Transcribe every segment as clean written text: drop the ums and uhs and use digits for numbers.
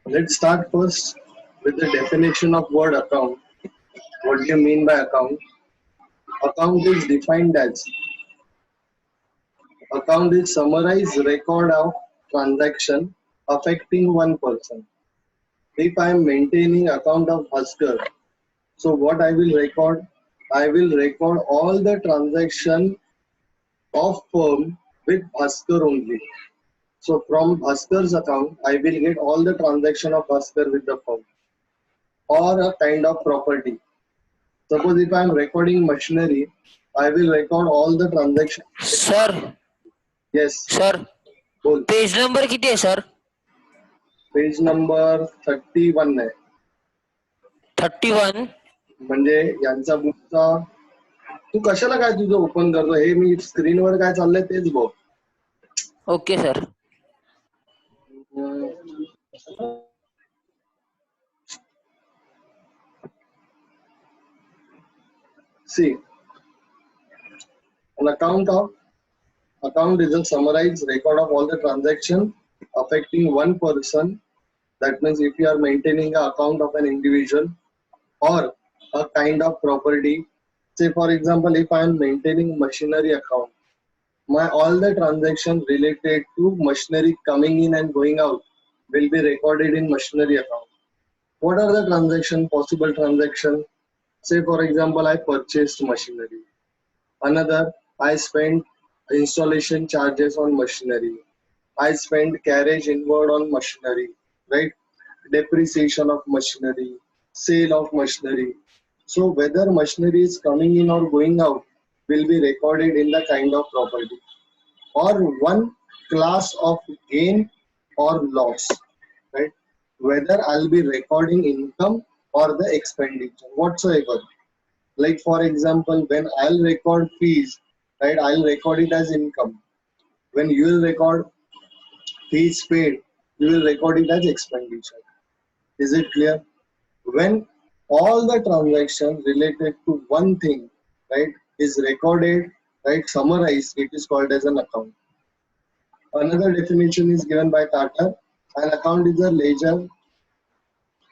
Let's start first with the definition of word account. What do you mean by account? Account is defined as account is summarized record of transaction affecting one person. If I am maintaining account of Husker, so what I will record? I will record all the transaction of firm with Husker only. So from Husker's account, I will get all the transaction of Husker with the firm or a kind of property. Suppose if I am recording machinery, I will record all the transaction. Sir Yes, sir बोल. Page number किती आहे sir? Page number 31 आहे. 31. म्हणजे यांचा बुकचा तू कशाला काय तुझं ओपन करतो हे मी स्क्रीनवर काय चाललंय तेच बघ. Okay sir. See, an account is a summarized record of all the transaction affecting one person. That means if you are maintaining an account of an individual or a kind of property. Say for example, if I am maintaining machinery account, my all the transactions related to machinery coming in and going out will be recorded in machinery account. What are the possible transaction? Say for example, I purchased machinery. Another, I spent installation charges on machinery. I spent carriage inward on machinery, right? Depreciation of machinery, sale of machinery. So whether machinery is coming in or going out will be recorded in the kind of property or one class of gain or loss, right? Whether I'll be recording income or the expenditure whatsoever. Like for example, when I'll record fees, right, I'll record it as income. When you will record fees paid, you will record it as expenditure. Is it clear? When all the transactions related to one thing, right, is recorded, right, summarized, it is called as an account. Another definition is given by Tata. An account is a ledger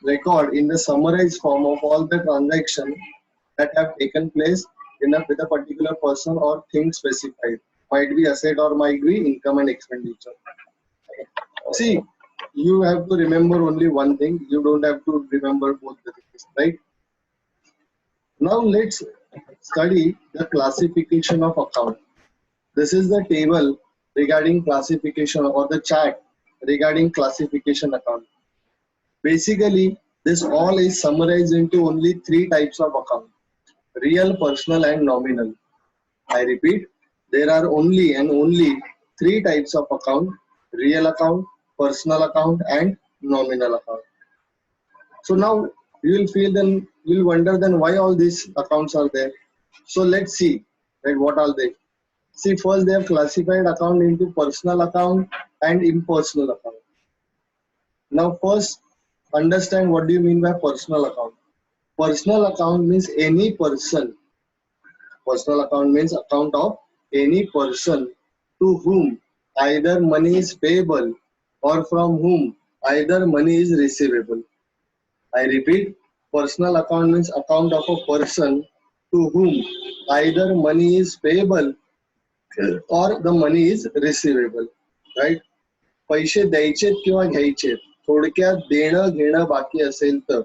record in the summarized form of all the transactions that have taken place with a particular person or thing specified. Might be asset or might be income and expenditure. See, you have to remember only one thing. You don't have to remember both the things, right? Now let's study the classification of account. This is the table regarding classification or the chart regarding classification account. Basically, this all is summarized into only three types of account: real, personal, and nominal. I repeat, there are only three types of account: real account, personal account, and nominal account. So now you will feel then you will wonder then why all these accounts are there. So let's see, right, what are they? See, first they have classified account into personal account and impersonal account. Now first understand what do you mean by personal account. Personal account means any person. Personal account means account of any person to whom either money is payable or from whom either money is receivable. I repeat, personal account means account of a person to whom either money is payable or the money is receivable. Right? पैसे द्यायचेत किंवा घ्यायचेत, थोडक्यात देणं घेणं बाकी असेल तर,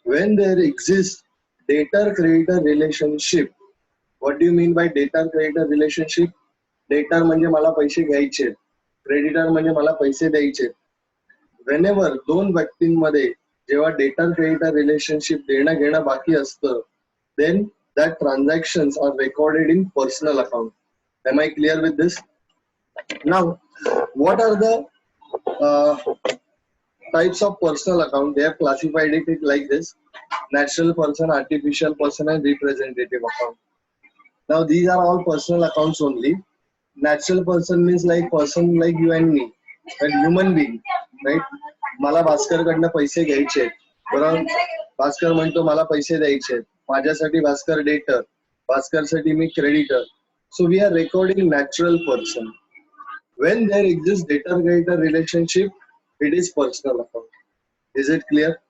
when there exists debtor creditor relationship. What do you mean by debtor creditor relationship? Debtor म्हणजे मला पैसे घ्यायचे, क्रेडिटर म्हणजे मला पैसे द्यायचे. Whenever दोन व्यक्तींमध्ये जेव्हा डेटर क्रेडिटर रिलेशनशिप देणं घेणं बाकी असतं, then that transactions are recorded in personal account. Am I clear with this? Now, what are the types of personal account? They have classified it like this: natural person, artificial person, and representative account. Now these are all personal accounts only. Natural person means like person like you and me, and human being, right? मला भास्कर कडनं पैसे घ्यायचे, बरोबर? भास्कर म्हणतो मला पैसे द्यायचे, माझ्यासाठी भास्कर डेटर, भास्कर साठी मी creditor. So we are recording natural person. When there exists debtor creditor relationship, It is personal account. Is it clear?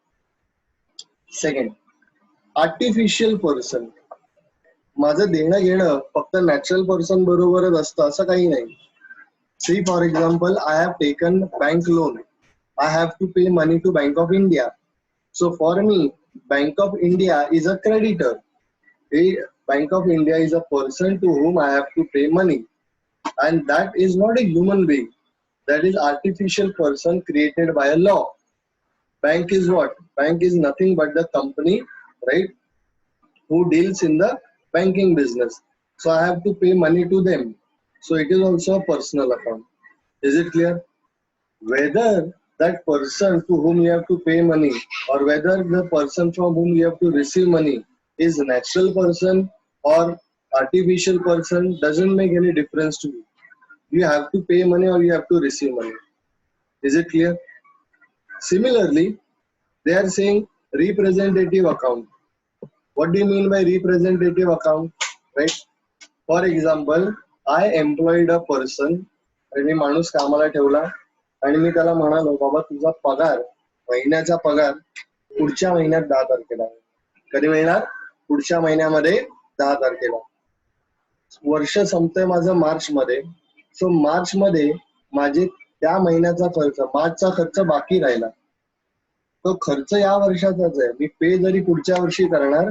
Second, artificial person. माझं देणं घेणं फक्त नॅचरल पर्सन बरोबरच असतं असं काही नाही. See, for example, I have taken bank loan. I have to pay money to Bank of India. So for me, Bank of India is a creditor. Bank of India is a person to whom I have to pay money. And that is not a human being. That is artificial person created by a law. Bank is what? Bank is nothing but the company, right, who deals in the banking business. So I have to pay money to them. So it is also a personal account. Is it clear? Whether that person to whom you have to pay money or whether the person from whom you have to receive money is a natural person or artificial person doesn't make any difference to you. You have to pay money or you have to receive money. Is it clear? Similarly, they are saying representative account. What do you mean by representative account? Right? For example, I employed a person आणि मी माणूस कामाला ठेवला आणि मी त्याला म्हणालो बाबा तुझा पगार महिन्याचा पगार पुढच्या महिन्यात 10 तारखेला कधी मिळणार पुढच्या महिन्यामध्ये 10 तारखेला वर्ष संपतंय माझं मार्च मध्ये सो मार्च मध्ये माझे त्या महिन्याचा खर्च मार्चचा खर्च बाकी राहिला तो खर्च या वर्षाचाच आहे मी पे जरी पुढच्या वर्षी करणार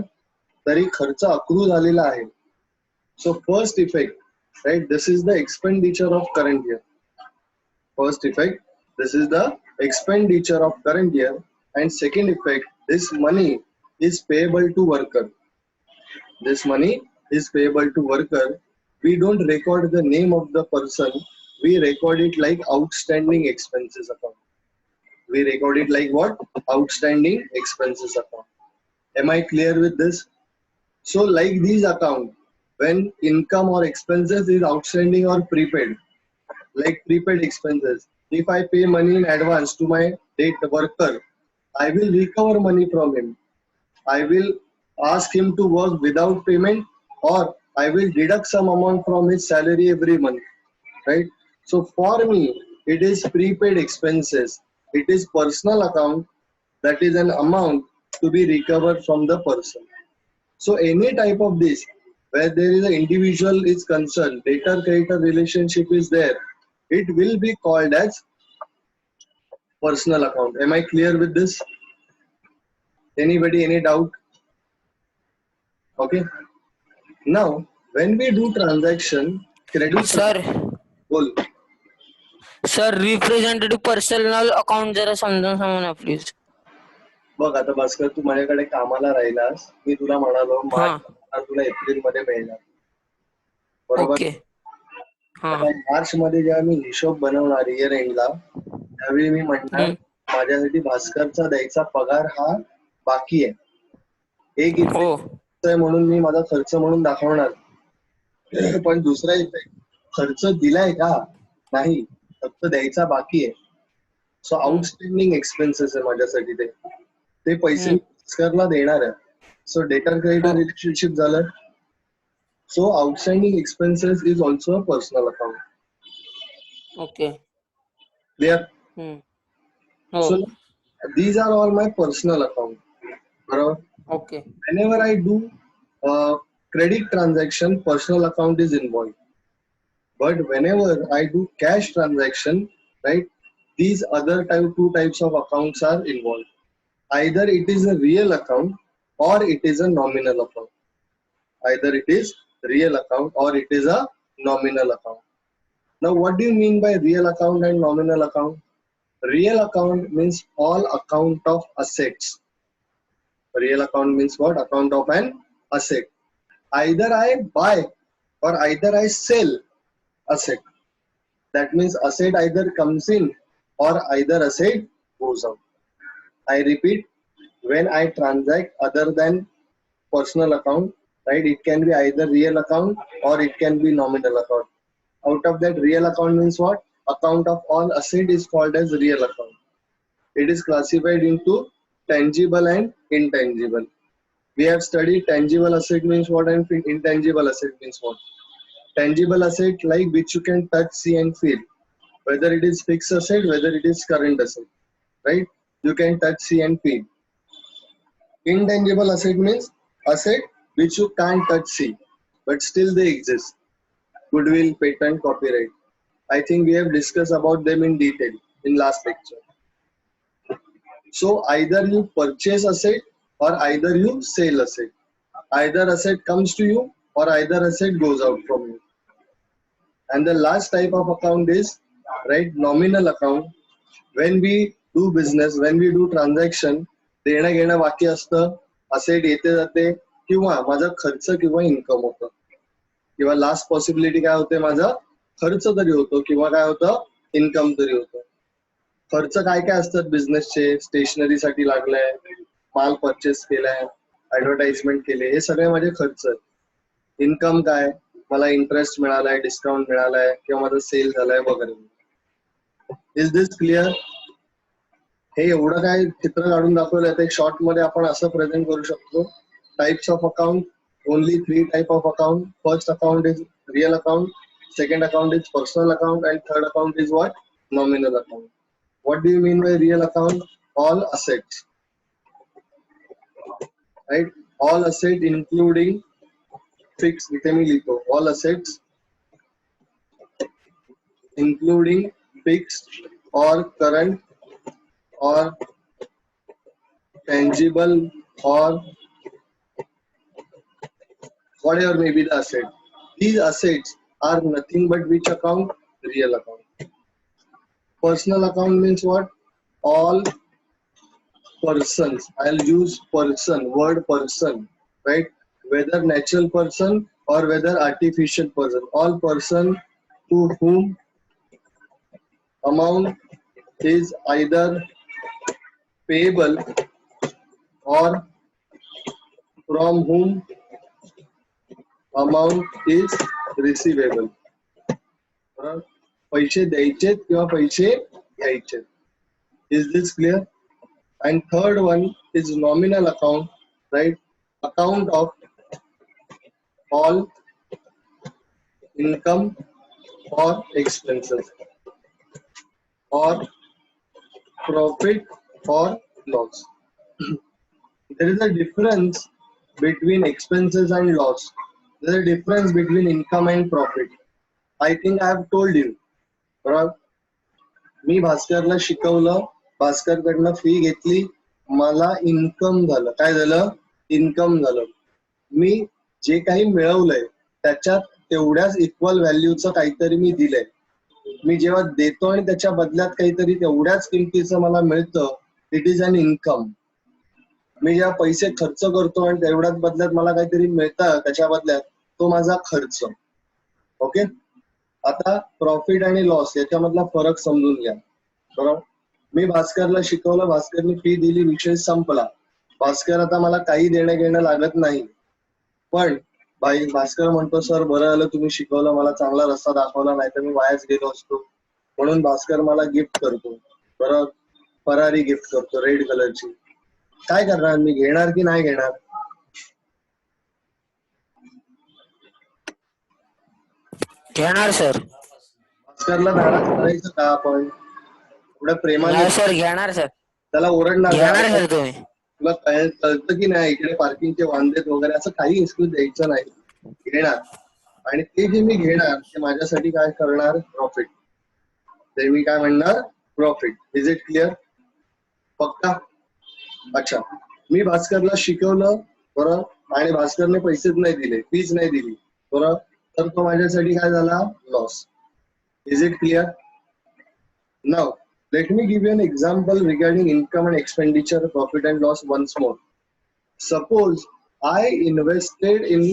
तरी खर्च अक्रू झालेला आहे so first effect right, this is the expenditure of current year. First effect, this is the expenditure of current year, and second effect, this money is payable to worker. This money is payable to worker. We don't record the name of the person, we record it like outstanding expenses account. We record it like what? Outstanding expenses account. Am I clear with this? So like these accounts, when income or expenses is outstanding or prepaid, like prepaid expenses, if I pay money in advance to my date worker, I will recover money from him. I will ask him to work without payment or I will deduct some amount from his salary every month, right? So for me, it is prepaid expenses. It is personal account that is an amount to be recovered from the person. So any type of this, where there is an individual is concerned, debtor-creditor relationship is there, it will be called as personal account. Am I clear with this? Anybody, any doubt? Okay. Now, when we do transaction, credit. Sir बोल. Sir representative personal account जरा समजून सांगा ना please. बघ आता भास्कर तू माझ्याकडे कामाला राहिलास मी तुला म्हणालो मार्च तुला एप्रिल मध्ये मिळणार बरोबर ओके. मार्च मध्ये जेव्हा मी हिशोब बनवणार इयर एंडला त्यावेळी मी म्हणणार माझ्यासाठी भास्करचा द्यायचा पगार हा बाकी आहे एक इफेक्ट म्हणून मी माझा खर्च म्हणून दाखवणार पण दुसरा इफेक्ट खर्च दिलाय का नाही फक्त द्यायचा बाकी आहे सो आउटस्टँडिंग एक्सपेन्सेस आहे माझ्यासाठी ते पैसे भास्करला देणार आहे सो डेटर क्रेडिटर रिलेशनशिप झालं so outstanding expenses is also a personal account. Okay. Clear? Oh. So these are all my personal account. Okay. Whenever I do credit transaction, personal account is involved. But whenever I do cash transaction, right, these other two types of accounts are involved. Either it is a real account or it is a nominal account. Either it is real account or it is a nominal account. Now what do you mean by real account and nominal account? Real account means all account of assets. Real account means what? Account of an asset. Either I buy or either I sell asset. That means asset either comes in or either asset goes out. I repeat, when I transact other than personal account, right, it can be either real account or it can be nominal account. Out of that, real account means what? Account of all asset is called as real account. It is classified into tangible and intangible. We have studied tangible asset means what and intangible asset means what. Tangible asset like which you can touch, see and feel. whether it is fixed asset, whether it is current asset, right? You can touch, see and feel. Intangible asset means asset which you can't touch, see, but still they exist. Goodwill, patent, copyright. I think we have discussed about them in detail in last lecture. So either you purchase asset or either you sell asset. Either asset comes to you or either asset goes out from you. And the last type of account is, right, nominal account. When we do business, when we do transaction, देणं घेणं बाकी असतं, asset येते जाते, किंवा माझा खर्च किंवा इन्कम होतं, किंवा लास्ट पॉसिबिलिटी काय होते, माझा खर्च तरी होतो किंवा काय होतं, इन्कम तरी होतं. खर्च काय काय असतात बिझनेसचे, स्टेशनरीसाठी लागलाय, माल परचेस केलाय, ऍडव्हर्टाइजमेंट केले, हे सगळे माझे खर्च आहेत. इन्कम काय, मला इंटरेस्ट मिळालाय, डिस्काउंट मिळालाय किंवा माझा सेल झालाय वगैरे. Is this clear? हे एवढं काय चित्र काढून दाखवलं तर एक शॉर्ट मध्ये आपण असं प्रेझेंट करू शकतो. Types of account, only 3 type of account. First account is real account, second account is personal account, and third account is what? Nominal account. What do you mean by real account? All assets, right? All assets including fixed, all assets including fixed or current or tangible or whatever may be the asset. These assets are nothing but which account? Real account. Personal account means what? All persons. I'll use person, word person, right? Whether natural person or whether artificial person. All person to whom amount is either payable or from whom amount is receivable. पैसे द्यायचे किंवा पैसे घ्यायचे. Is this clear? And third one is nominal account, right? Account of all income or expenses or profit or loss. There is a difference between expenses and loss. There is a difference between income and profit. I think I have told you. बरोबर, मी भास्करला शिकवलं, भास्करकडनं फी घेतली, मला income झालं. काय झालं? Income झालं. मी जे काही मिळवलंय त्याच्यात तेवढ्याच इक्वल व्हॅल्यूचं काहीतरी मी दिलंय. मी जेव्हा देतो आणि त्याच्या बदल्यात काहीतरी तेवढ्याच किमतीचं मला मिळतं, इट इज अन इन्कम. मी जेव्हा पैसे खर्च करतो आणि तेवढ्याच बदल्यात मला काहीतरी मिळतं त्याच्या बदल्यात, तो माझा खर्च. ओके. आता प्रॉफिट आणि लॉस याच्यामधला फरक समजून घ्या. बरोबर, मी भास्करला शिकवलं, भास्करने फी दिली, विषय संपला. भास्कर आता मला काही देणं घेणं लागत नाही. पण भास्कर म्हणतो, सर बरं झालं तुम्ही शिकवलं, मला चांगला रस्ता दाखवला, नाही तर मी वायाच गेलो असतो. म्हणून भास्कर मला गिफ्ट करतो. बरोबर, फरारी गिफ्ट करतो रेड कलरची. काय करणार मी, घेणार की नाही घेणार? घेणार सर. भास्करला नाराज करायचं का आपण? एवढ्या प्रेमाने नाही सर, घेणार सर. त्याला ओरडणार घेणार का? सर तुम्ही. तुला कळतं की नाही इकडे पार्किंगचे वांदेत वगैरे असं काही एक्सक्यूज द्यायचं नाही. घेणार, आणि ते जे मी घेणार ते माझ्यासाठी काय करणार? प्रॉफिट. ते मी काय म्हणणार? प्रॉफिट. Is it clear? पक्का? अच्छा, मी भास्करला शिकवलं बरोबर, आणि भास्करने पैसेच नाही दिले, फीज नाही दिली बरोबर, तर तो माझ्यासाठी काय झाला? Loss. Is it clear? Now let me give you an example regarding income and expenditure, profit and loss once more. Suppose I invested in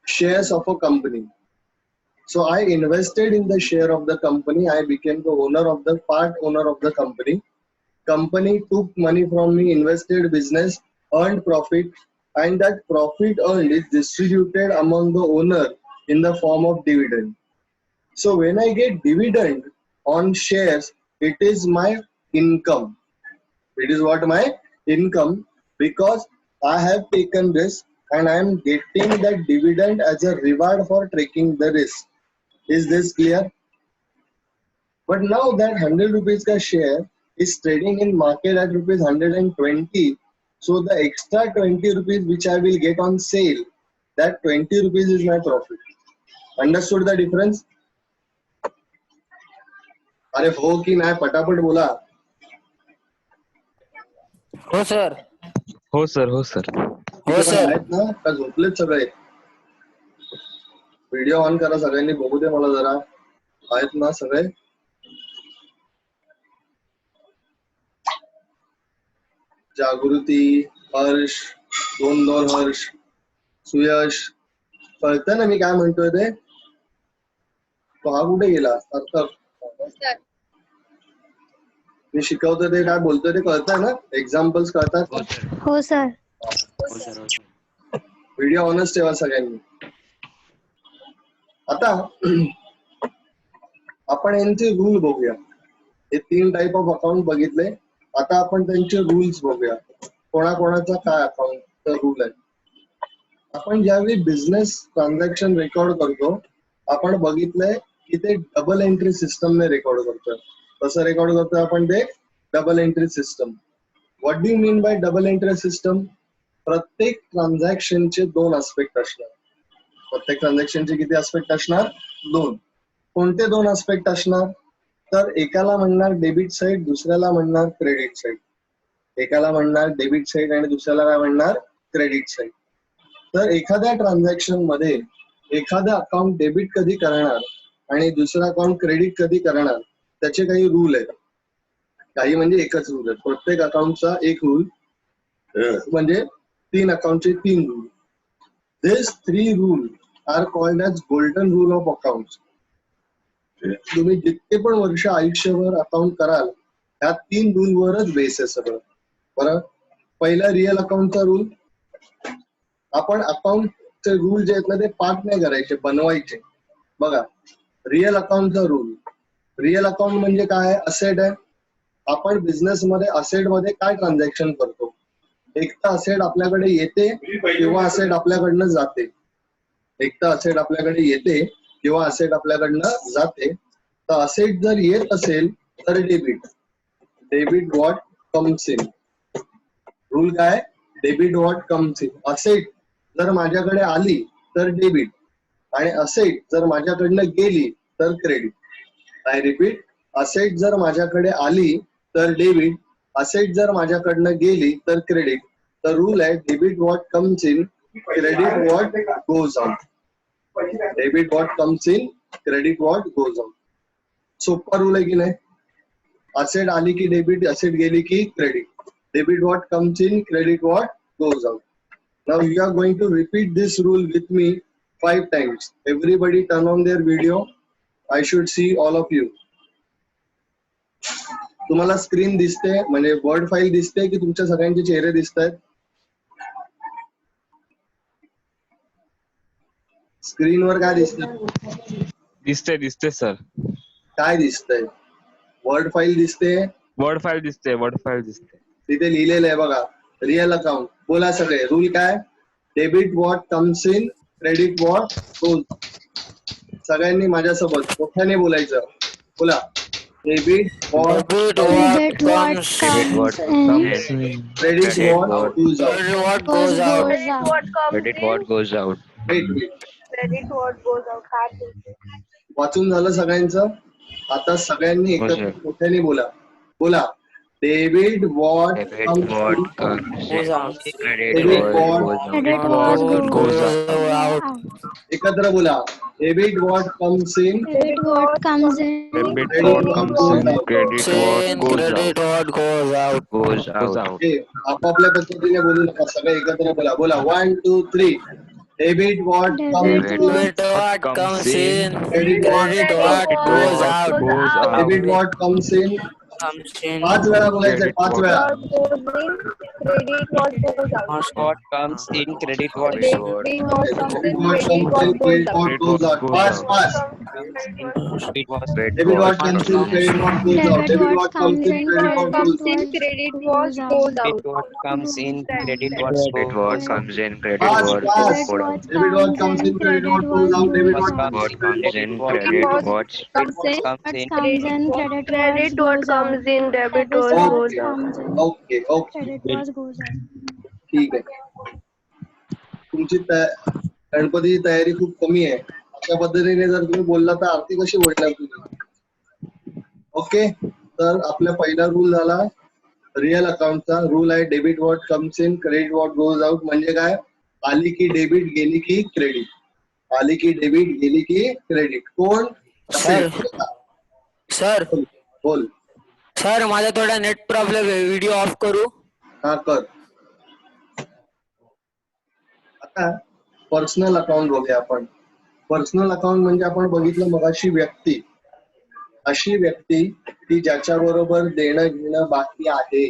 shares of a company. So I invested in the share of the company. I became the owner of the part owner of the company. Company took money from me, invested business, earned profit, and that profit earned is distributed among the owner in the form of dividend. So when I get dividend on shares, it is my income. It is what? My income, because I have taken risk and I am getting that dividend as a reward for taking the risk. Is this clear? But now that 100 rupees ka share is trading in market at rupees 120. So the extra 20 rupees which I will get on sale, that 20 rupees is my profit. Understood the difference? अरे हो की नाही पटापट बोला. हो sir. हो sir, हो sir. हो सर. आहेत ना का झोपलेत सगळे? व्हिडिओ ऑन करा सगळ्यांनी बघू दे मला जरा. आहेत ना सगळे? जागृती, हर्ष, दोन हर्ष, सुयश, कळतं ना मी काय म्हणतोय ते? तो हा कुठे गेला? मी शिकवतोय ते काय बोलतोय ते कळतंय ना? एक्झाम्पल्स कळतात? हो सर. व्हिडिओ ऑनच ठेवा सगळ्यांनी. आता आपण यांचे रूल बघूया. हे 3 टाईप ऑफ अकाउंट बघितले. आता आपण त्यांचे रूल्स बघूया. कोणाकोणाचा काय अकाउंटचा रूल आहे. आपण ज्यावेळी बिझनेस ट्रान्झॅक्शन रेकॉर्ड करतो, आपण बघितलंय की ते डबल एंट्री सिस्टमने रेकॉर्ड करतोय. कसं रेकॉर्ड करतोय आपण ते? Double entry system. What do you mean by double entry system? प्रत्येक ट्रान्झॅक्शनचे 2 आस्पेक्ट असणार. प्रत्येक ट्रान्झॅक्शनचे किती आस्पेक्ट असणार? 2. कोणते 2 आस्पेक्ट असणार? तर एकाला म्हणणार डेबिट साईड, दुसऱ्याला म्हणणार क्रेडिट साईड. एकाला म्हणणार डेबिट साईड आणि दुसऱ्याला काय म्हणणार? Credit side. तर एखाद्या ट्रान्झॅक्शन मध्ये एखादं अकाउंट डेबिट कधी करणार आणि दुसरं अकाउंट क्रेडिट कधी करणार, त्याचे काही रूल आहेत. काही म्हणजे एकच रूल आहे. प्रत्येक अकाउंटचा एक रूल म्हणजे 3 अकाउंटचे 3 rule. These 3 rules are called as golden rule of accounts. तुम्ही जितके पण वर्ष आयुष्यभर अकाउंट कराल, ह्या 3 रूल वरच बेस आहे सगळं. बरं, पहिला रिअल अकाउंटचा रूल. आपण अकाउंटचे रूल जे आहेत ना ते पाठ नाही करायचे, बनवायचे. बघा, रिअल अकाउंटचा रूल. रिअल अकाउंट म्हणजे काय? असेट आहे. आपण बिझनेस मध्ये असेट मध्ये काय ट्रान्झॅक्शन करतो? एक तर असेट आपल्याकडे येते किंवा असेट आपल्याकडनं जाते. एक तर असेट आपल्याकडे येते किंवा असेट आपल्याकडनं जाते. तर असेट जर येत असेल तर debit. Debit what comes in. Rule काय? Debit what comes in. Asset जर माझ्याकडे आली तर डेबिट आणि असेट जर माझ्याकडनं गेली तर क्रेडिट. आय रिपीट, असेट जर माझ्याकडे आली तर डेबिट, असेट जर माझ्याकडनं गेली तर क्रेडिट. तर रूल आहे debit what comes in, credit what goes out. Debit what comes in, credit what goes out. सोपा रूल आहे की नाही? असेट आली की डेबिट, असेट गेली की credit. Debit what comes in, credit what goes out. Now you are going to repeat this rule with me 5 times. Everybody turn on their video. I should see all of you. तुम्हाला screen दिसते म्हणजे word file दिसते की तुमच्या सगळ्यांचे चेहरे दिसत आहेत? स्क्रीनवर काय दिसतंय? दिसते सर. काय दिसतंय? वर्ड फाईल दिसते. वर्ड फाईल दिसते. तिथे लिहिलेलं आहे बघा, रिअल अकाउंट. बोला सगळे, रूल काय? Debit what comes in, credit what goes. सगळ्यांनी माझ्यासोबत मोठ्याने बोलायचं. बोला, debit what Debit what comes comes in. Credit what goes out. what Goes goes out. out. Credit what goes out. Credit what goes out. वाचून झालं सगळ्यांचं? आता सगळ्यांनी हो, एकत्र सर. मोठ्याने बोला. बोला, debit what Debit comes what in, comes Goes in. out. Credit Debit what what goes out. Credit what Goes goes out. out. एकत्र बोला. Debit what comes in, Debit what comes in. Debit Credit what what comes goes in, out. credit what Sin, goes credit out. what goes out. Goes Goes out. out. हे आपापल्या पद्धतीने बोलू नका, सगळे एकत्र बोला. बोला 1 2 3. Debit what comes Debit in, Debit what comes comes in. in. Credit what Credit what Credit goes what out. goes out. Debit what comes in, comes in. 5 वेळा बोलायचंय, Credit 5 what? वेळा. What goes in, credit what goes out. What comes in, credit what Debit goes out. what comes Debit in, what credit comes in, what goes credit out. what goes out. Fast, fast. Comes in, credit what Debit what goes comes out. in, credit what goes out. Debit Debit what what comes comes in, in, credit what Comes goes credit out. in, credit goes what out. goes Debit out. what comes in, credit what Credit what goes out. comes in, credit Fast, what fast. goes Debit out. what Debit what comes comes in, in, credit what credit goes what out. Debit goes what out. comes What in, comes credit in, what credit goes out. what Comes in, Comes What in, comes in, credit credit what what goes out. comes in, debit That is what what goes Okay, out. comes in, okay, okay. credit what goes out. ठीक आहे. तुमची गणपतीची तयारी खूप कमी आहे. अशा पद्धतीने जर तुम्ही बोलला तर आरती कशी बोलणार तुम्ही? ओके, तर आपला पहिला रूल झाला रिअल अकाउंटचा. रूल आहे debit what comes in, credit what goes out. म्हणजे काय? आली की डेबिट, गेली की क्रेडिट. आली की डेबिट, गेली की क्रेडिट. कोण असेल? सर बोल. सर माझा थोडा नेट प्रॉब्लेम आहे, व्हिडिओ ऑफ करू? हा कर. आता पर्सनल अकाउंट बघूया आपण. पर्सनल अकाउंट म्हणजे आपण बघितलं मगाशी व्यक्ती. अशी व्यक्ती की ज्याच्या बरोबर देणं घेणं बाकी आहे.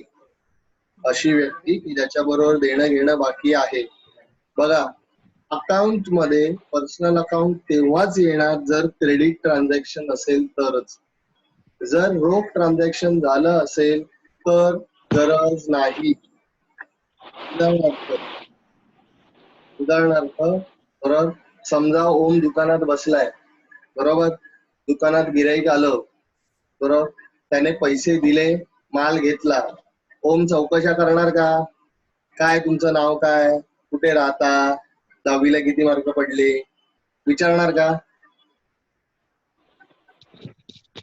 अशी व्यक्ती की ज्याच्या बरोबर देणं घेणं बाकी आहे. बघा, अकाउंट मध्ये पर्सनल अकाउंट तेव्हाच येणार जर क्रेडिट ट्रान्झॅक्शन असेल तरच. जर रोख ट्रान्झॅक्शन झालं असेल तर गरज नाही. उदाहरणार्थ बरोबर, समजा ओम दुकानात बसलाय, बरोबर, दुकानात गिराईक आलं, बरोबर, त्याने पैसे दिले, माल घेतला. ओम चौकशा करणार का? काय तुमचं नाव काय, कुठे राहता, 10वीला किती मार्क पडले, विचारणार का?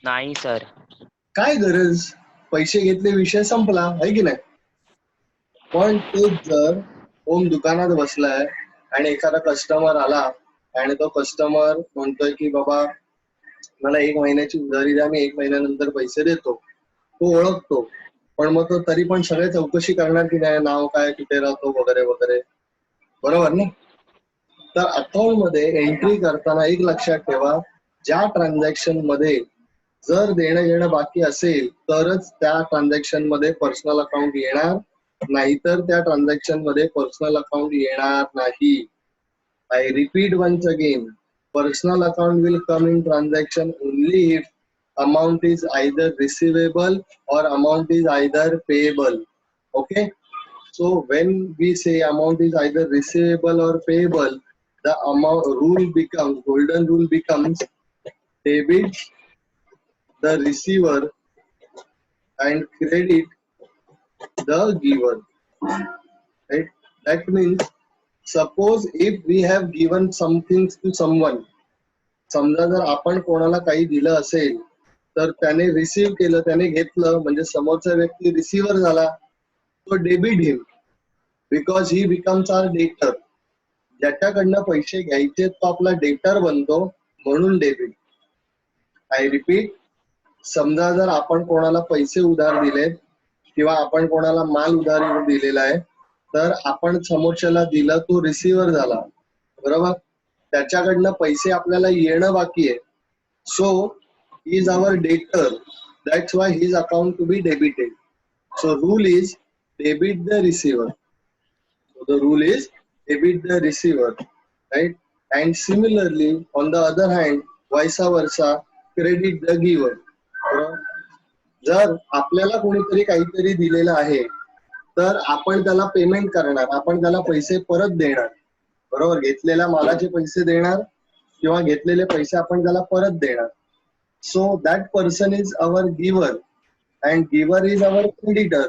नाही सर. काय गरज, पैसे घेतले, विषय संपला, आहे की नाही? पण तेच जर ओम दुकानात बसलाय आणि एखादा कस्टमर आला आणि तो कस्टमर म्हणतोय की बाबा मला 1 महिन्याची उधारी द्या, मी 1 महिन्यानंतर पैसे देतो. तो ओळखतो, पण मग तो तरी पण सगळे चौकशी करणार की नाही, नाव काय, कुठे राहतो, वगैरे वगैरे, बरोबर ना? तर अकाउंट मध्ये एंट्री करताना एक लक्षात ठेवा, ज्या ट्रान्झॅक्शन मध्ये जर देणं घेणं बाकी असेल तरच त्या ट्रान्झॅक्शन मध्ये पर्सनल अकाउंट येणार, नाहीतर त्या ट्रान्झॅक्शन मध्ये पर्सनल अकाउंट येणार नाही. I repeat once again, personal account will come in transaction only if amount is either receivable or amount is either payable. Okay, so when we say amount is either receivable or payable, the amount rule becomes, golden rule becomes, debit the receiver and credit the giver, right? That means suppose if we have given something to someone, समजा जर आपण कोणाला काही दिलं असेल तर त्याने receive केलं, त्याने घेतलं, म्हणजे समोरचा व्यक्ती रिसिव्हर झाला, तो debit him, because he becomes our debtor. ज्याच्याकडनं पैसे घ्यायचे तो आपला डेटर बनतो, म्हणून डेबिट. आय रिपीट, समजा जर आपण कोणाला पैसे उधार दिलेत किंवा आपण कोणाला माल उधारी दिलेला आहे, तर आपण समोरच्याला दिलं, तो रिसिव्हर झाला, बरोबर, त्याच्याकडनं पैसे आपल्याला येणं बाकी आहे. So he is our debtor, that's why his account to be debited. So rule is debit the receiver. So the rule is debit the receiver, right? And similarly, on the other hand, vice versa, credit the giver. जर आपल्याला कोणीतरी काहीतरी दिलेलं आहे तर आपण त्याला payment करणार, आपण त्याला पैसे परत देणार, बरोबर, घेतलेल्या मालाचे पैसे देणार किंवा घेतलेले पैसे आपण त्याला परत देणार. So that person is our giver and giver is our creditor.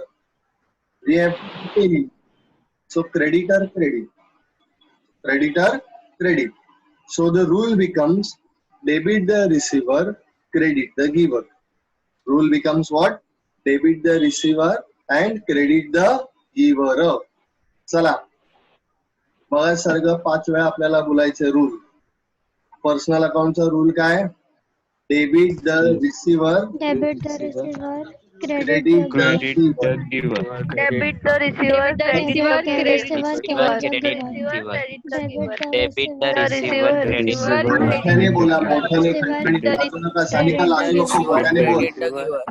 We have to pay him. So creditor credit, creditor credit. So the rule becomes debit the receiver, credit the giver. Rule becomes what? Debit the receiver and credit the giver. चला बघा सारखं 5 वेळा आपल्याला बोलायचं rule. Personal अकाउंटचा rule काय? Debit the receiver, Debit the receiver, Credit Credit the the Credit giver. the giver. Debit the receiver, credit the receiver, giver. credit Receiver, the credit giver. giver. Credit the Debit giver. the Debit the The receiver, receiver, credit receiver, the giver. मोठ्याने बोला, मोठ्याने receiver, खणखणीत लाजू नका, Sanika credit Laju the नको, receiver. मोठ्याने बोल. Credit the giver.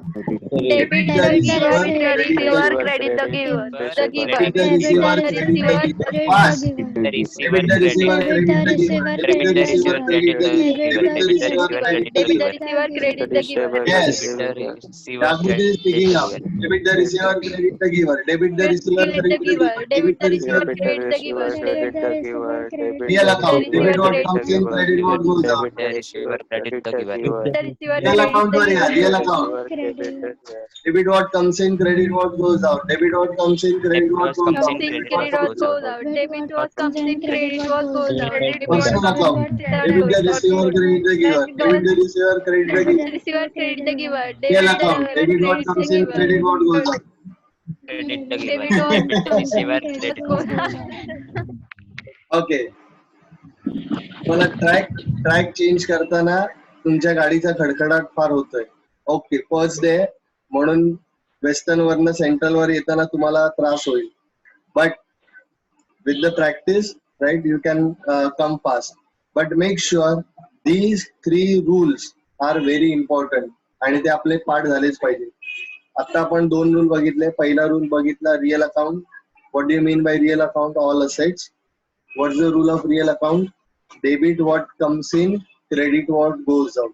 Debit the Debit the receiver, the credit the receiver, giver. credit the giver. The giver. Debit the receiver, credit the giver. Fast. The receiver, Debit the receiver, credit. credit the giver. Debit the receiver, credit the giver. Debit the receiver, credit the Debit the giver. receiver, credit the giver. Yes. Debit the receiver, Jagriti is credit the picking up. giver. Debit the receiver, credit the giver. Debit the receiver, Credit the credit the giver. giver. Debit Debit the the receiver, receiver. credit the giver. Debit the receiver, credit Real the account. Receiver, Debit what credit comes in, credit what goes out. The receiver, credit the giver. the receiver, Real credit account the वर या, giver. real account. credit. Debit what comes in, credit what goes out. Debit what comes in, credit Debit what what goes comes out. in, Something credit credit what what goes out. goes out. Debit what comes in, credit Credit what goes out. Debit what Personal comes in, account. credit Debit what the goes receiver, out. credit the giver. Debit the receiver, credit the giver. Receiver, credit the giver. Real Debit the account. receiver, Debit what credit the comes in, giver. credit what goes out. Credit the giver. Debit what The comes in, receiver, credit credit what the goes giver. out. Okay. मला track change करताना तुमच्या गाडीचा खडखडाट फार होतोय. Okay, first day म्हणून western वरनं central वर येताना तुम्हाला त्रास होईल, but with the practice right you can come fast. But make sure these 3 rules are very important आणि ते आपले पाठ झालेच पाहिजे. आता आपण 2 रूल बघितले. पहिला रूल बघितला real account. What do you mean by real account? All assets. What's the rule of real account? Debit what comes in, credit what goes out.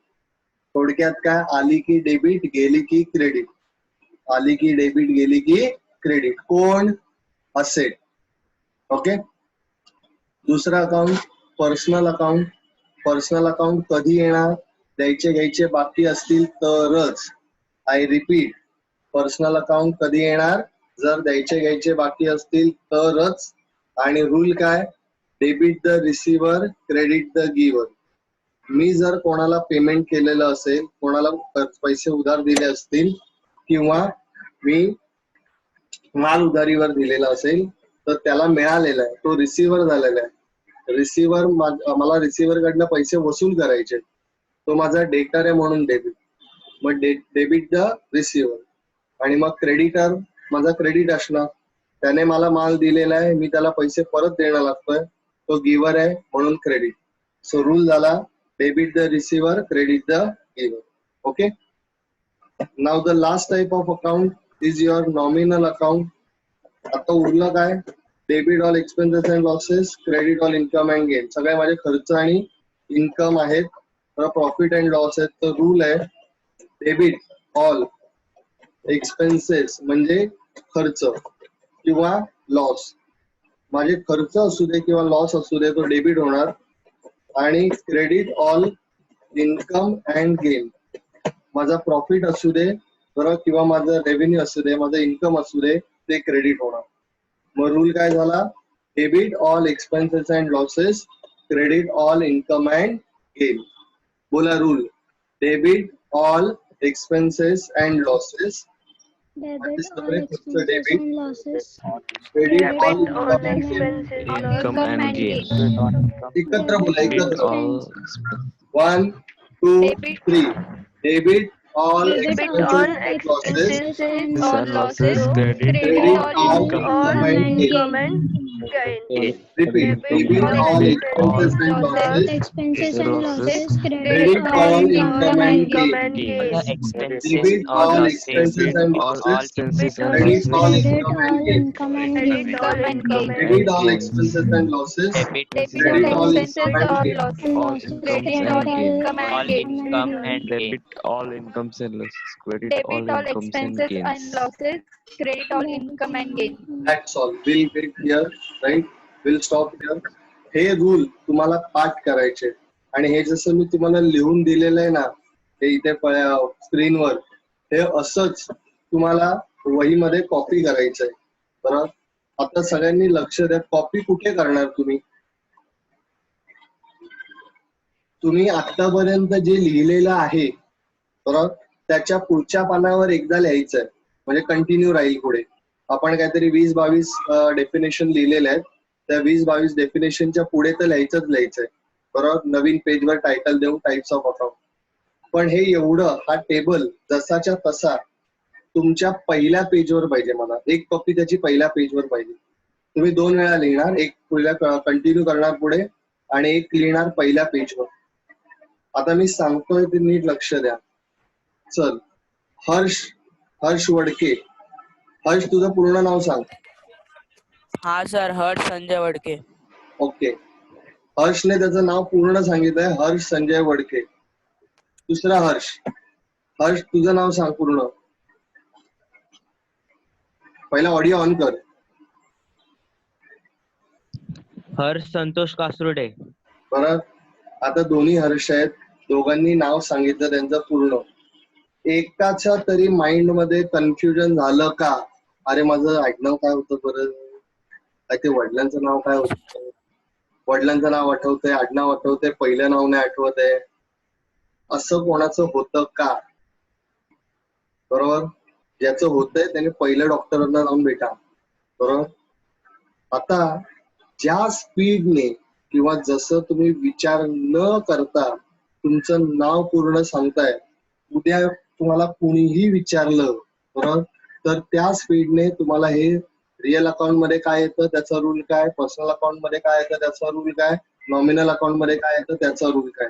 थोडक्यात काय, आली की डेबिट, गेली की क्रेडिट. आली की डेबिट, गेली की क्रेडिट. कोण? असेट. ओके. दुसरा account personal account. Personal account कधी येणार? द्यायचे घ्यायचे बाकी असतील तरच. आय रिपीट, पर्सनल अकाउंट कधी येणार? जर द्यायचे घ्यायचे बाकी असतील तरच. आणि रूल काय? Debit the receiver, credit the giver. मी जर कोणाला पेमेंट केलेलं असेल, कोणाला पैसे उधार दिले असतील किंवा मी माल उधारीवर दिलेला असेल तर त्याला मिळालेला आहे, तो रिसिव्हर झालेला आहे. रिसिव्हर, मला रिसिव्हर कडनं पैसे वसूल करायचे, तो माझा डेटर आहे म्हणून debit. Mug debit the receiver. आणि मग क्रेडिटर माझा क्रेडिट असणार, त्याने मला माल दिलेला आहे, मी त्याला पैसे परत देणं लागतोय, तो गिव्हर आहे म्हणून क्रेडिट. सो रूल झाला debit the receiver, credit the giver. Okay. Now the last type of account is your nominal account. आता उरलं काय? Debit all expenses and losses, credit all income and gain. सगळे माझे खर्च आणि इन्कम आहेत, तर प्रॉफिट अँड लॉस आहेत. तर रूल आहे डेबिट ऑल एक्सपेन्सेस म्हणजे खर्च किंवा लॉस. माझे खर्च असू दे किंवा लॉस असू दे तो डेबिट होणार. आणि credit all income and gain, माझा प्रॉफिट असू दे बरोबर किंवा माझं रेव्हेन्यू असू दे, माझं इन्कम असू दे, ते क्रेडिट होणार. मग रूल काय झाला? Debit all expenses and losses, credit all income and gain. बोला rule. Debit all expenses and losses, Debit all expenses and losses. Credit Debit all all income and gain. expenses, Income and gain. एकत्र बोला, Debit एकत्र. all 1, 2, Debit. 3. Debit all Debit all expenses and losses, expenses This or and losses, losses, credit credit all all income income and gain. and gain. Repeat. Debit Debit all all expenses and losses, Expenses and losses. credit all income and gain. and The gain. expenses Debit or all losses, expenses and all losses, expenses and credit all losses, Credit income and all gain. income and Credit gain. all income and Debit and all gains. expenses and losses, debit Debit credit all all expenses income and or gain. losses, And all losses. incomes credit and all gain. income all and gain. income and gain. Debit all incomes and losses, credit all Debit all incomes and expenses gains. and losses, credit all income and gain. That's all. We'll wait here, right? We'll stop here. हे rule तुम्हाला पाठ करायचे आणि हे जसं मी तुम्हाला लिहून दिलेलं आहे ना, हे इथे स्क्रीनवर, हे असंच तुम्हाला वहीमध्ये कॉपी करायचंय. बरोबर. आता सगळ्यांनी लक्ष द्या. कॉपी कुठे करणार तुम्ही? तुम्ही आतापर्यंत जे लिहिलेलं आहे बरोबर, त्याच्या पुढच्या पानावर एकदा लिहायचंय, म्हणजे कंटिन्यू राहील पुढे. आपण काहीतरी 20-22 डेफिनेशन लिहिलेले आहेत, त्या 20-22 डेफिनेशनच्या पुढे तर लिहायचंय बरोबर, नवीन पेजवर टायटल देऊन टाइप्स ऑफ अकाउंट. पण हे एवढं, हा टेबल जसाच्या तसा तुमच्या पहिल्या पेजवर पाहिजे मला. एक कॉपी त्याची पहिल्या पेजवर पाहिजे. तुम्ही 2 वेळा लिहिणार, एक पहिल्या कंटिन्यू करणार पुढे आणि एक लिहिणार पहिल्या पेजवर. आता मी सांगतोय ते नीट लक्ष द्या. चल, हर्ष वडके. हर्ष, तुझं पूर्ण नाव सांग. हा सर, हर्ष संजय वडके. ओके. हर्षने त्याचं नाव पूर्ण सांगितलंय, हर्ष संजय वडके. दुसरा हर्ष. हर्ष, तुझं नाव सांग पूर्ण. पहिला ऑडिओ ऑन कर. हर्ष संतोष कासुर्डे. बरं, आता दोन्ही हर्ष आहेत, दोघांनी नाव सांगितलं त्यांचं पूर्ण. एकाच्या तरी माइंड मध्ये कन्फ्युजन झालं का? अरे माझं आडनाव काय होतं बरं, काय ते वडिलांचं नाव काय होतं, वडिलांचं नाव आठवतंय, आडनाव आठवतंय, पहिलं नाव नाही आठवत आहे, असं कोणाचं होतं का? बरोबर. ज्याचं होतंय त्याने पहिलं डॉक्टरांना जाऊन भेटा. बरोबर. आता ज्या स्पीडने किंवा जसं तुम्ही विचार न करता तुमचं नाव पूर्ण सांगताय, उद्या तुम्हाला कुणीही विचारलं बरोबर, तर त्या स्पीडने तुम्हाला हे रिअल अकाउंट मध्ये काय येतं त्याचा रूल काय, पर्सनल अकाउंट मध्ये काय येतं त्याचा रूल काय, नॉमिनल अकाउंट मध्ये काय येतं त्याचा रूल काय,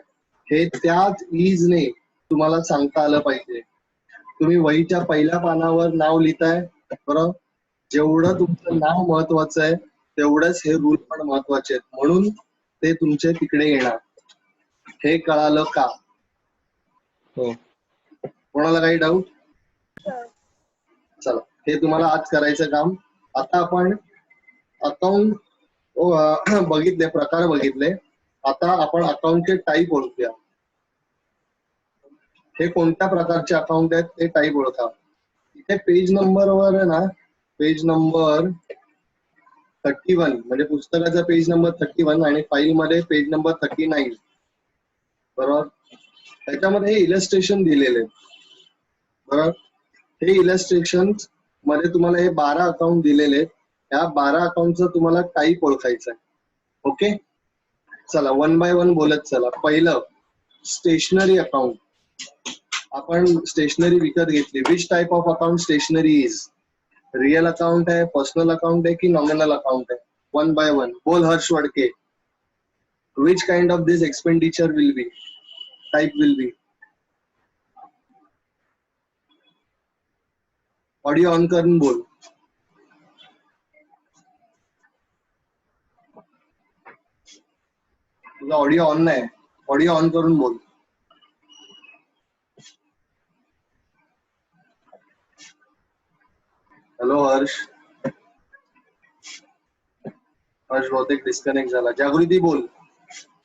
हे त्याच इजने तुम्हाला सांगता आलं पाहिजे. तुम्ही वहीच्या पहिल्या पानावर नाव लिहिताय बरोबर, जेवढं तुमचं नाव महत्वाचं आहे तेवढंच हे रूल पण महत्वाचे आहेत, म्हणून ते तुमचे तिकडे येणार. हे कळालं का? हो. कोणाला काही डाऊट? चला, हे तुम्हाला आज करायचं काम. आता आपण अकाउंट बघितले, प्रकार बघितले. आता आपण अकाउंटचे टाईप ओळखूया. हे कोणत्या प्रकारचे अकाउंट आहेत ते टाईप ओळखा. इथे पेज नंबरवर आहे ना, पेज नंबर 31 म्हणजे पुस्तकाचा पेज नंबर 31 आणि फाईल मध्ये पेज नंबर 39 बरोबर. त्याच्यामध्ये हे इलस्ट्रेशन दिलेले बरोबर. हे इलस्ट्रेशन मध्ये तुम्हाला हे 12 अकाउंट दिलेले आहेत. या 12 अकाउंटचं तुम्हाला टाईप ओळखायचं आहे. ओके, चला वन बाय वन बोलत चला. पहिलं स्टेशनरी अकाउंट. आपण स्टेशनरी विकत घेतली. Which type of account stationery is? Real account है, पर्सनल अकाउंट है की नॉमिनल अकाउंट है? वन बाय वन बोल Harsh Wadke. Which kind of this expenditure will be, type will be? Audio on करून बोल. तुझा ऑडिओ ऑन नाही, ऑडिओ ऑन करून बोल. हॅलो हर्ष. हर्ष बहुतेक डिस्कनेक्ट झाला. जागृती बोल.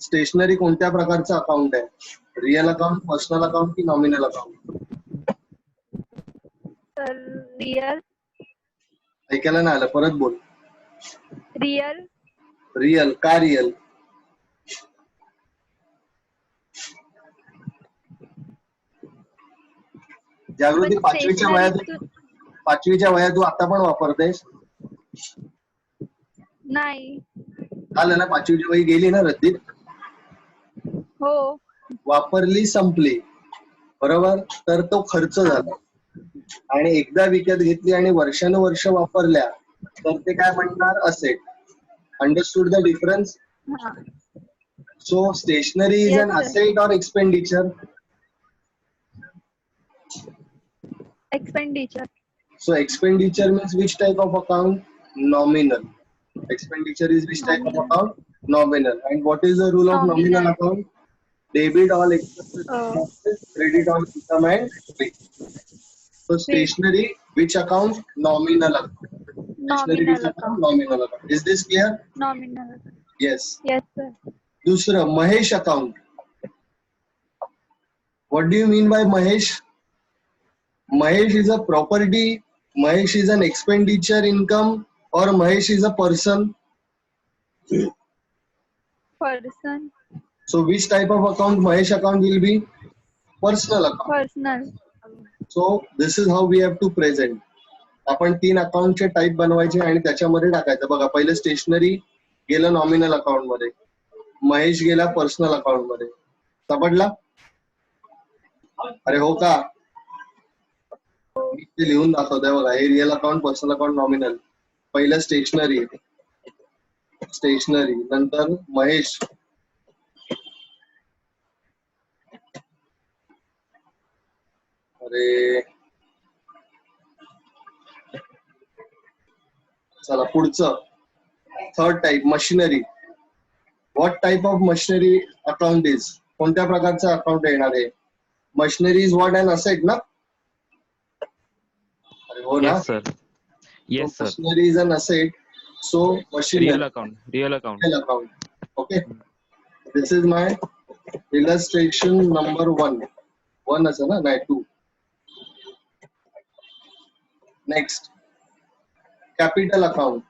स्टेशनरी कोणत्या प्रकारचं अकाउंट आहे? रिअल अकाउंट, पर्सनल अकाउंट की नॉमिनल अकाउंट? Sir real. ऐकायला नाही आलं, परत बोल. रिअल. रिअल का रिअल? जागृती पाचवीच्या वयात तू आता पण वापरतेस? नाही. आलं ना, पाचवीची वही गेली ना रद्दीत. हो. वापरली, संपली बरोबर, तर तो खर्च झाला. आणि एकदा विकत घेतली आणि वर्षानुवर्ष वापरल्या तर ते काय म्हणणार? Asset. Understood the difference? So stationery is Yes, an sir. Asset और expenditure? Expenditure. So expenditure means which type of account? Nominal. Expenditure is which type of Nominal. account? Nominal. And what is the rule of nominal Nominal. account? Debit all expenses, credit all income and expense. So stationery, which account? Nominal account. Stationery, which Nominal account? account. Nominal account. Is this clear? Nominal. Yes. Yes, sir. दूसरा Mahesh account. What do you mean by Mahesh? Mahesh is a property, Mahesh is an expenditure income, or Mahesh is a person? Person. So which type of account Mahesh account will be? Personal account. Personal. So this is how we have to present. आपण 3 अकाउंटचे type बनवायचे आणि त्याच्यामध्ये टाकायचं. बघा, पहिलं stationery गेलं nominal account मध्ये, महेश गेला पर्सनल अकाउंट मध्ये. समजला? अरे हो का? ते लिहून दाखवतोय बघा. हे real account, personal account, nominal. पहिलं स्टेशनरी, नंतर महेश, अरे चला पुढचं third type machinery. What type of machinery account is? कोणत्या प्रकारचं अकाउंट येणार आहे? Machinery is what and asset ना? अरे हो ना. Yes, sir. Yes, sir. Machinery is an asset, so machinery Real account. Real account. account. Okay, this is my illustration number 1. 1 असं ना, नाही 2. Next, capital account.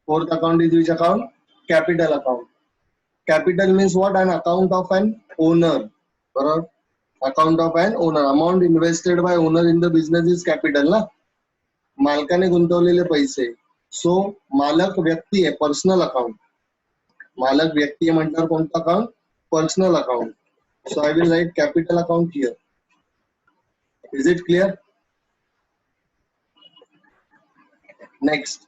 Fourth account is which account? Capital account. Capital means what? An account of an owner. बरोबर? Account of an owner. Amount invested by owner in the business is capital ना. मालकाने गुंतवलेले पैसे. सो मालक व्यक्ती आहे, personal account. मालक व्यक्ती आहे म्हणणार कोणतं account? Personal account. So I will write capital account here. Is it clear? Next,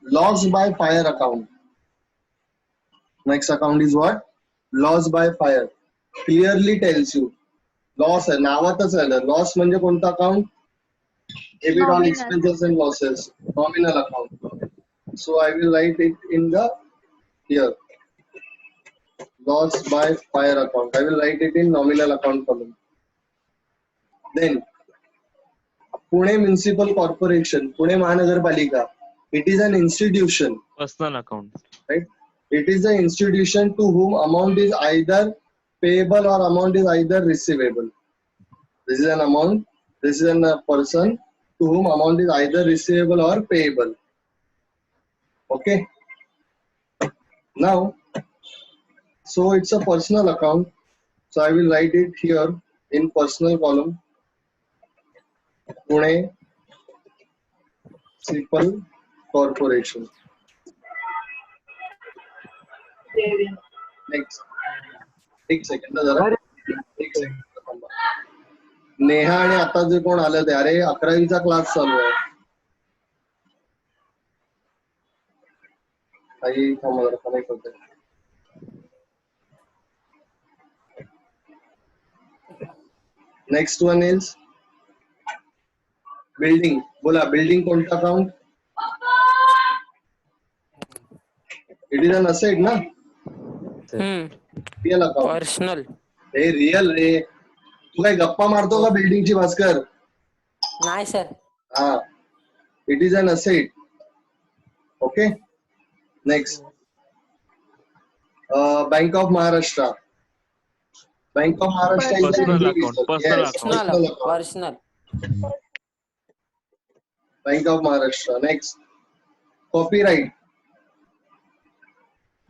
loss by fire account. Next account is what? Loss by fire. Clearly tells you loss आहे, नावातच आहे. Loss म्हणजे कोणतं account? Debit on Nominal. expenses and losses, nominal account. So I will write it in the here. Loss by fire account. I will write it in nominal account column. Then Pune Municipal Corporation, Pune Mahaнагарपालिका. It is an institution, Personal account. right? It is an institution to whom amount is either payable or amount is either receivable. This is an amount. This is a person to whom amount is either receivable or payable. Okay. Now, so it's a personal account. So I will write it here in personal column. Pune Municipal Corporation. Next. एक second जरा. एक second. Neha आणि आता जे कोण आलं ते, अरे 11वीचा class चालू आहे. काही कनेक्ट होते. Next one is building. बोला बिल्डिंग कोणता account? It is an asset ना. Real account. पर्सनल. हे रिअल रे. तू काय गप्पा मारतो का बिल्डिंगची भास्कर? नाही सर. हा, it is an asset. Okay. Next, bank of Maharashtra. Bank of Maharashtra is an Personal individual. account, personal Yes, account. personal account. Personal. Bank of Maharashtra. Next, copyright.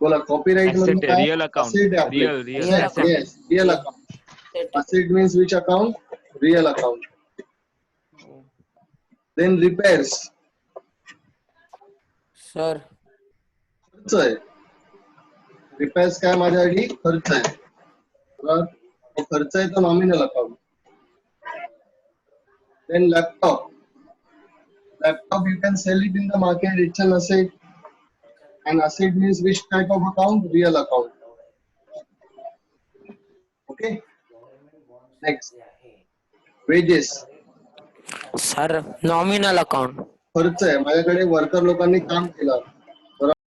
बोला कॉपीराइट Asset, म्हणजे काय? real account. Asset आहे आपले. Real, real. Real Asset, yes, real account. Asset means which account? Real account. Then repairs. Sir. खर्च आहे. Repairs काय माझ्यासाठी? खर्च आहे. बरोबर? तो खर्च आहे तो nominal account. Then laptop. Laptop you can sell it in the market. It's an asset. And asset means which type of account? Real account. Okay. Next, wages. Sir nominal account. खर्च आहे. माझ्याकडे वर्कर लोकांनी काम केलं.